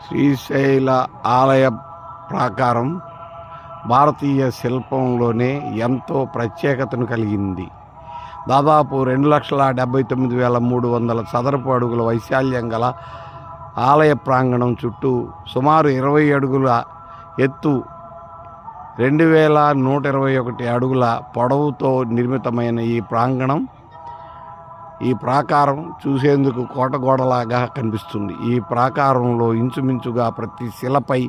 శ్రీశైల ఆలయ ప్రాకారం భారతీయ శిల్పంలోనే ఎంతో ప్రత్యేకతను కలిగింది. దాదాపు 2,79,300 చదరపు అడుగుల వైశాల్యం గల ఆలయ ప్రాంగణం చుట్టూ సుమారు 20 అడుగుల ఎత్తు 2,121 అడుగుల పొడవుతో నిర్మితమైన ఈ ప్రాకారం చూసేందుకు కోటగోడలాగా కనిపిస్తుంది. ఈ ప్రాకారంలో ఇంచుమించుగా ప్రతి శిలపై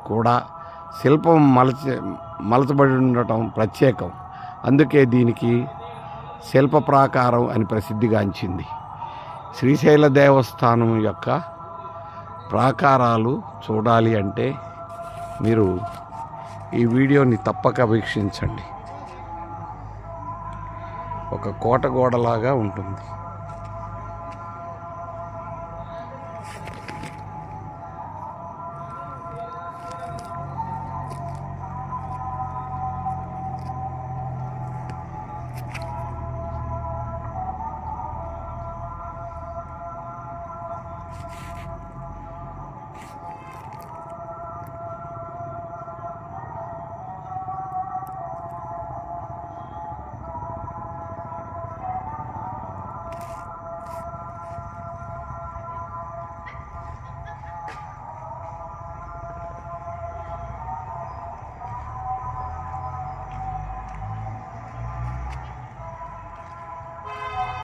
కూడా శిల్పం మలచబడి ఉండటం ప్రత్యేకం. అందుకే దీనికి శిల్ప ప్రాకారం అని ప్రసిద్ధిగాంచింది. శ్రీశైల దేవస్థానం యొక్క ప్రాకారాలు చూడాలి అంటే మీరు ఈ వీడియోని తప్పక వీక్షించండి. ఒక కోటగోడలాగా ఉంటుంది.